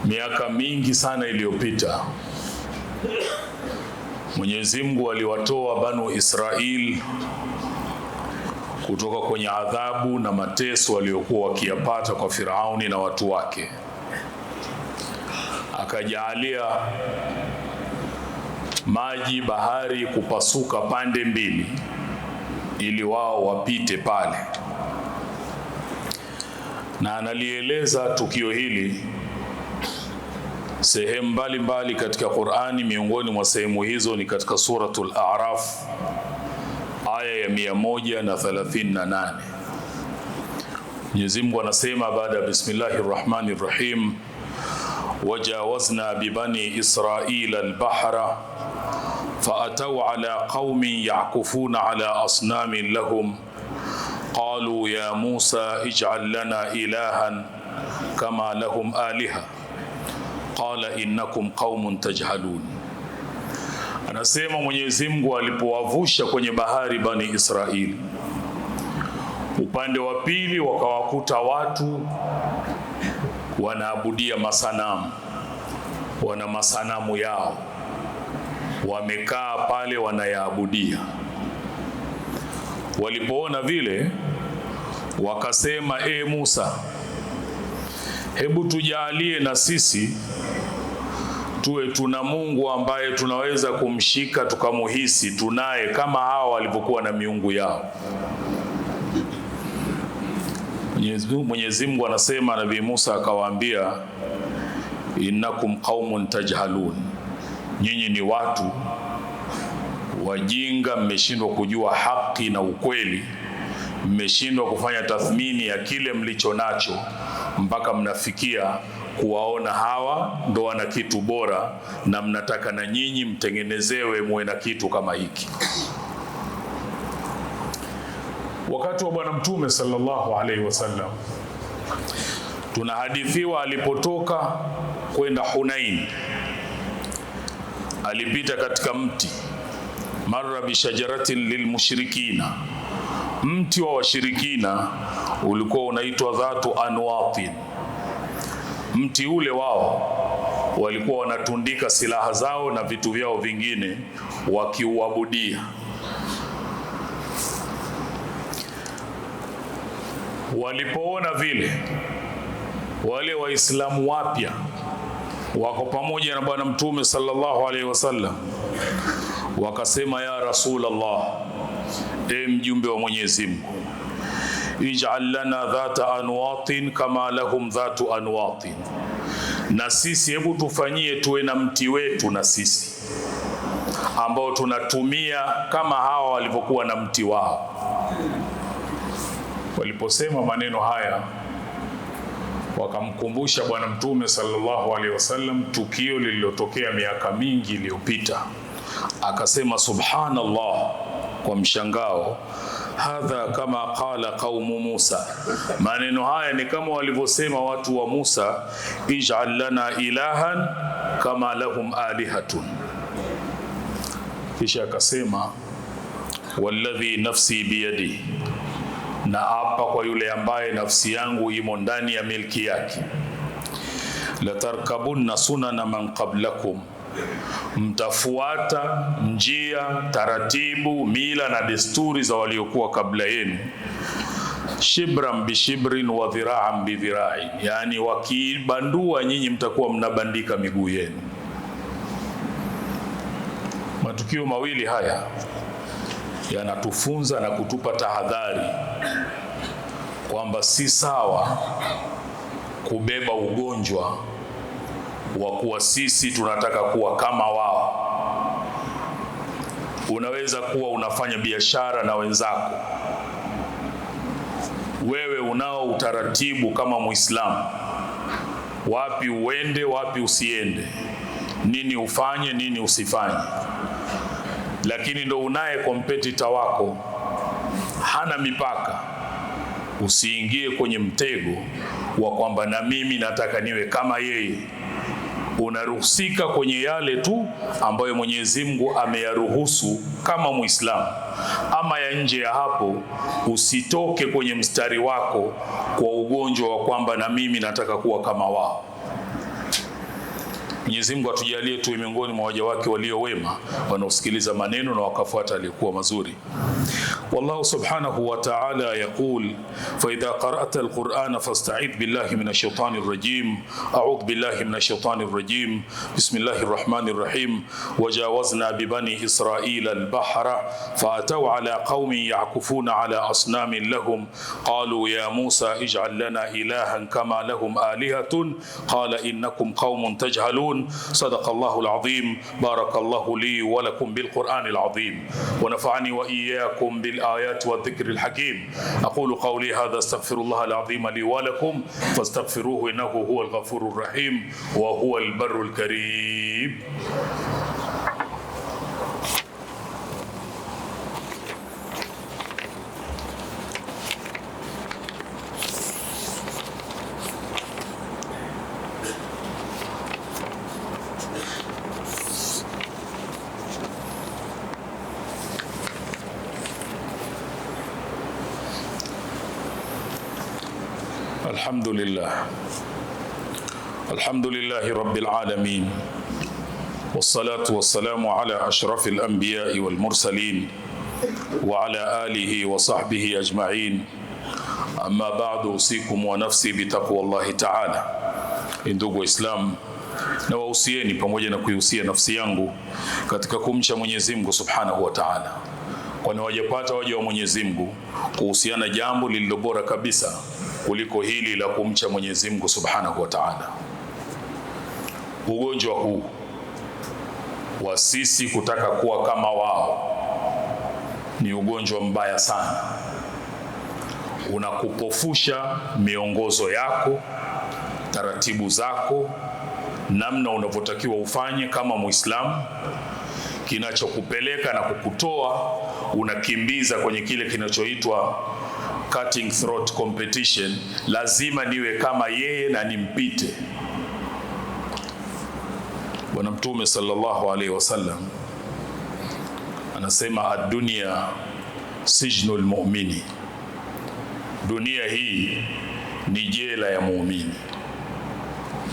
Miaka mingi sana iliyopita, Mwenyezi Mungu aliwatoa Banu Israel kutoka kwenye adhabu na mateso waliokuwa wakiyapata kwa Firauni na watu wake. Akajaalia maji bahari kupasuka pande mbili ili wao wapite pale, na analieleza tukio hili sehemu mbalimbali katika Qur'ani. Miongoni mwa sehemu hizo ni katika suratul A'raf aya ya 138. Mwenyezi Mungu anasema baada ya bismillahir rahmanir rahim, wajawazna bibani israila albahra faataw ala qaumin ya'kufuna ala asnamin lahum qalu ya Musa ij'al lana ilahan kama lahum aliha qala innakum qaumun tajhalun. Anasema Mwenyezi Mungu alipowavusha kwenye bahari Bani Israeli, upande wa pili wakawakuta watu wanaabudia masanamu, wana masanamu yao wamekaa pale wanayaabudia. Walipoona vile wakasema, Musa, hebu tujalie na sisi tuwe tuna Mungu ambaye tunaweza kumshika tukamuhisi tunaye kama hawa walivyokuwa na miungu yao. Mwenyezi Mungu anasema, Nabii Musa akawaambia, innakum qaumun tajhalun, nyinyi ni watu wajinga, mmeshindwa kujua haki na ukweli, mmeshindwa kufanya tathmini ya kile mlicho nacho mpaka mnafikia kuwaona hawa ndo wana kitu bora, na mnataka na nyinyi mtengenezewe muwe na kitu kama hiki. Wakati wa Bwana Mtume sallallahu alaihi wasallam, tunahadithiwa alipotoka kwenda Hunain, alipita katika mti, marra bi shajaratin lilmushrikina, mti wa washirikina ulikuwa unaitwa dhatu anwatin. Mti ule wao walikuwa wanatundika silaha zao na vitu vyao vingine wakiuabudia. Walipoona vile, wale Waislamu wapya wako pamoja na Bwana Mtume sallallahu alaihi wasallam, wakasema, ya Rasulullah, mjumbe wa Mwenyezi Mungu, ij'al lana dhata anwatin kama lahum dhatu anwatin, na sisi hebu tufanyie tuwe na mti wetu na sisi ambao tunatumia kama hawa walivyokuwa na mti wao. Waliposema maneno haya, wakamkumbusha Bwana Mtume sallallahu alaihi wasallam tukio lililotokea miaka mingi iliyopita. Akasema, subhanallah, kwa mshangao, hadha kama qala qaumu Musa, maneno haya ni kama walivyosema watu wa Musa, ij'al lana ilahan kama lahum alihatun. Kisha akasema, walladhi nafsi biyadi, na hapa kwa yule ambaye nafsi yangu imo ndani ya milki yake, la tarkabunna sunana man qablakum, mtafuata njia, taratibu, mila na desturi za waliokuwa kabla yenu, shibran bishibrin wa dhira'an bidhira'in, yani wakibandua nyinyi mtakuwa mnabandika miguu yenu. Matukio mawili haya yanatufunza na kutupa tahadhari kwamba si sawa kubeba ugonjwa wa kuwa sisi tunataka kuwa kama wao. Unaweza kuwa unafanya biashara na wenzako, wewe unao utaratibu kama Muislamu, wapi uende, wapi usiende, nini ufanye, nini usifanye, lakini ndo unaye competitor wako hana mipaka. Usiingie kwenye mtego wa kwamba na mimi nataka niwe kama yeye. Unaruhusika kwenye yale tu ambayo Mwenyezi Mungu ameyaruhusu kama Muislamu, ama ya nje ya hapo usitoke kwenye mstari wako kwa ugonjwa wa kwamba na mimi nataka kuwa kama wao. Mwenyezi Mungu atujalie tuwe miongoni mwa waja wake walio wema wanaosikiliza maneno na wakafuata aliyokuwa mazuri. Wallahu subhanahu wa ta'ala yaqul fa idha qara'ta al-Qur'ana fasta'idh billahi minash shaitanir rajim. A'udhu billahi minash shaitanir rajim. Bismillahir rahmanir rahim. Wajawazna bi bani Israila al-bahra fa'ataw ala qaumin ya'kufuna ala asnamin lahum qalu ya Musa ij'al lana ilahan kama lahum alihatun qala innakum qaumun tajhalun. Sadaqallahu al-azim. Barakallahu li wa lakum bil Qur'anil azim wa nafa'ani wa iyyakum bil ayati wa dhikril hakim. Aqulu qawli hadha astaghfirullah al-azim li wa lakum fastaghfiruhu innahu huwal ghafurur rahim wa huwal barrul karim. الحمد لله رب العالمين والصلاة والسلام على أشرف الأنبياء والمرسلين وعلى آله وصحبه أجمعين. أما بعد أوصيكم ونفسي بتقوى الله تعالى. Ndugu Waislamu, na wahusieni pamoja na kuihusia nafsi yangu katika kumcha Mwenyezi Mungu Subhanahu wa Ta'ala, kwani wajapata waja wa Mwenyezi Mungu kuhusiana jambo lililo bora kabisa kuliko hili la kumcha Mwenyezi Mungu Subhanahu wa Ta'ala. Ugonjwa huu wa sisi kutaka kuwa kama wao ni ugonjwa mbaya sana. Unakupofusha miongozo yako, taratibu zako, namna unavyotakiwa ufanye kama Muislamu. Kinachokupeleka na kukutoa, unakimbiza kwenye kile kinachoitwa cutting throat competition. Lazima niwe kama yeye na nimpite. Bwana Mtume sallallahu alaihi wasallam anasema ad-dunya sijnul mu'mini, dunia hii ni jela ya muumini,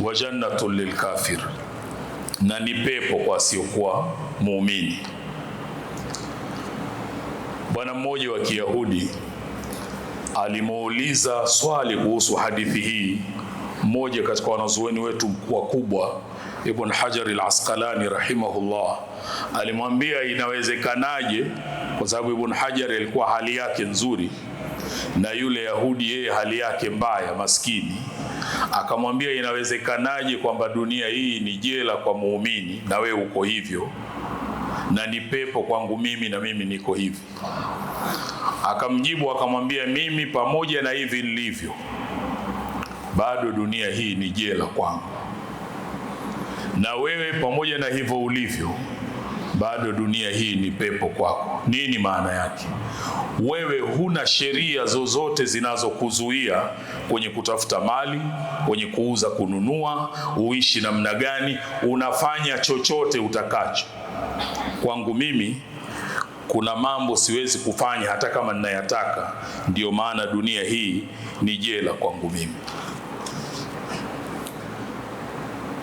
wa jannatul lil kafir, na ni pepo kwa asiokuwa muumini. Bwana mmoja wa Kiyahudi alimuuliza swali kuhusu hadithi hii mmoja katika wanazuoni wetu wakubwa, Ibn Hajar al-Asqalani rahimahullah. Alimwambia inawezekanaje, kwa sababu Ibn Hajar alikuwa hali yake nzuri na yule Yahudi yeye hali yake mbaya maskini. Akamwambia inawezekanaje kwamba dunia hii ni jela kwa muumini na wewe uko hivyo, na ni pepo kwangu mimi na mimi niko hivi? Akamjibu akamwambia, mimi pamoja na hivi nilivyo, bado dunia hii ni jela kwangu, na wewe pamoja na hivyo ulivyo, bado dunia hii ni pepo kwako. Nini maana yake? Wewe huna sheria zozote zinazokuzuia kwenye kutafuta mali, kwenye kuuza, kununua, uishi namna gani, unafanya chochote utakacho. Kwangu mimi kuna mambo siwezi kufanya hata kama ninayataka, ndio maana dunia hii ni jela kwangu mimi.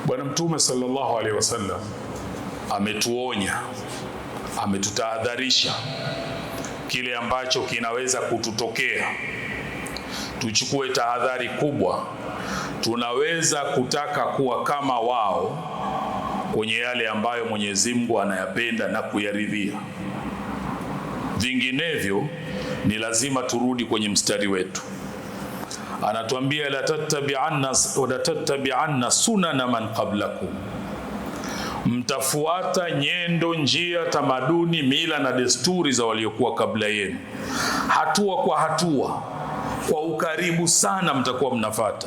Bwana Mtume sallallahu alaihi wasallam ametuonya, ametutahadharisha kile ambacho kinaweza kututokea. Tuchukue tahadhari kubwa. Tunaweza kutaka kuwa kama wao kwenye yale ambayo Mwenyezi Mungu anayapenda na kuyaridhia. Vinginevyo ni lazima turudi kwenye mstari wetu. Anatuambia la tattabi'anna sunana man qablakum, mtafuata nyendo, njia, tamaduni, mila na desturi za waliokuwa kabla yenu, hatua kwa hatua, kwa ukaribu sana mtakuwa mnafata.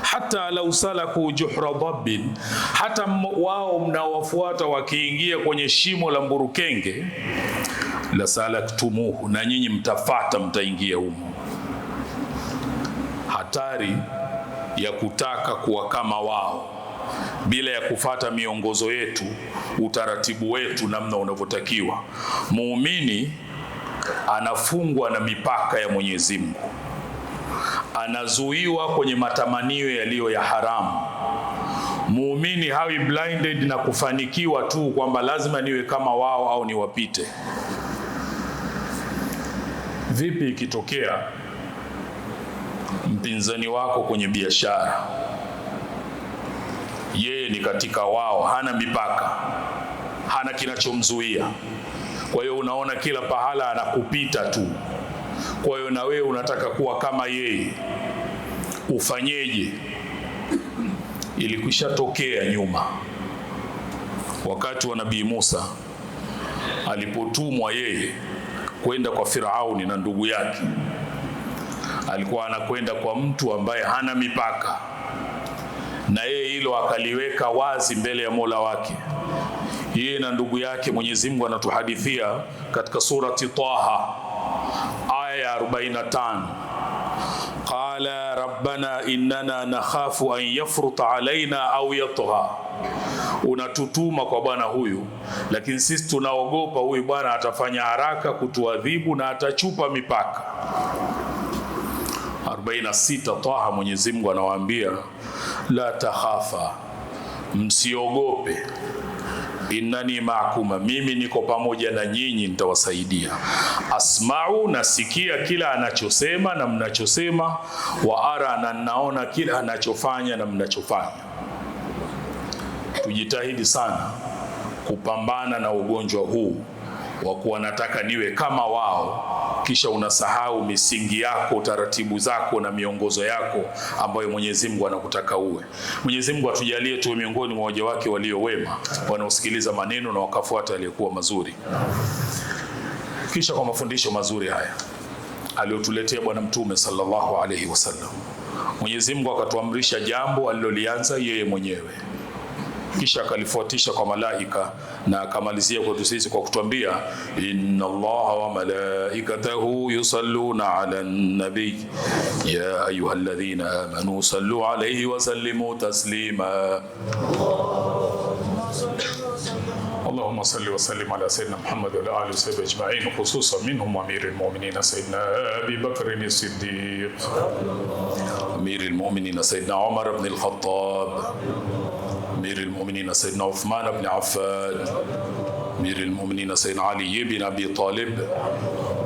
Hata lau salaku juhra dhabbin, hata wao mnawafuata wakiingia kwenye shimo la mburukenge, la salaktumuhu, na nyinyi mtafata, mtaingia humo. Hatari ya kutaka kuwa kama wao bila ya kufata miongozo yetu, utaratibu wetu, namna unavyotakiwa. Muumini anafungwa na mipaka ya Mwenyezi Mungu, anazuiwa kwenye matamanio yaliyo ya haramu. Muumini hawi blinded na kufanikiwa tu kwamba lazima niwe kama wao au niwapite. Vipi ikitokea mpinzani wako kwenye biashara, yeye ni katika wao, hana mipaka, hana kinachomzuia, kwa hiyo unaona kila pahala anakupita tu, kwa hiyo na wewe unataka kuwa kama yeye, ufanyeje? Ilikwishatokea nyuma wakati wa Nabii Musa alipotumwa yeye kwenda kwa Firauni na ndugu yake. Alikuwa anakwenda kwa mtu ambaye hana mipaka, na yeye hilo akaliweka wazi mbele ya Mola wake. Yeye na ndugu yake, Mwenyezi Mungu anatuhadithia katika surati Taha aya 45, qala rabbana innana nakhafu an yafruta alaina au yatgha. Unatutuma kwa bwana huyu, lakini sisi tunaogopa huyu bwana atafanya haraka kutuadhibu na atachupa mipaka. 46 Taha, Mwenyezi Mungu anawaambia la takhafa, msiogope, innani ma'akuma, mimi niko pamoja na nyinyi, nitawasaidia. Asma'u, nasikia kila anachosema na mnachosema, wa ara, na naona kila anachofanya na mnachofanya. Tujitahidi sana kupambana na ugonjwa huu wa kuwa nataka niwe kama wao, kisha unasahau misingi yako, taratibu zako na miongozo yako ambayo Mwenyezi Mungu anakutaka uwe. Mwenyezi Mungu atujalie tuwe miongoni mwa waja wake walio wema, wanaosikiliza maneno na wakafuata yaliyokuwa mazuri. Kisha kwa mafundisho mazuri haya aliyotuletea Bwana Mtume sallallahu alaihi wasallam, Mwenyezi Mungu akatuamrisha jambo alilolianza yeye mwenyewe, kisha akalifuatisha kwa malaika, na akamalizia kwetu sisi kwa kutuambia inna Allaha wa malaikatahu yusalluna ala nabi ya ayyuhalladhina amanu sallu alayhi wa sallimu taslima. اللهم صل وسلم على سيدنا محمد وعلى اله وصحبه اجمعين، خصوصا منهم امير المؤمنين سيدنا ابي بكر الصديق، امير المؤمنين سيدنا عمر بن الخطاب، امير المؤمنين سيدنا عثمان بن عفان، امير المؤمنين سيدنا علي بن ابي طالب،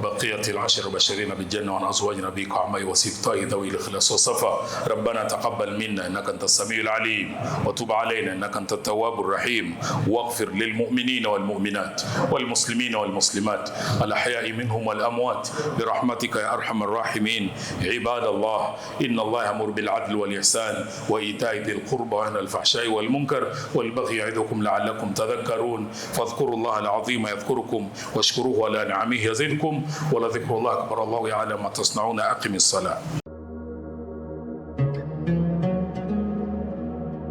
بقية العشر بشرين بالجنة وعن أزواج نبيك وعمي وسبطائه ذوي الإخلاص والصفا. ربنا تقبل منا إنك أنت السميع العليم، وتب علينا إنك أنت التواب الرحيم، واغفر للمؤمنين والمؤمنات والمسلمين والمسلمات الأحياء منهم والأموات برحمتك يا أرحم الراحمين. عباد الله، إن الله يأمر بالعدل والإحسان وإيتاء ذي القربى وينهى عن الفحشاء والمنكر والبغي يعظكم لعلكم تذكرون. فاذكروا الله العظيم يذكركم واشكروه على نعمه يزدكم ولذكر الله أكبر. الله يعلم ما تصنعون. أقم الصلاة.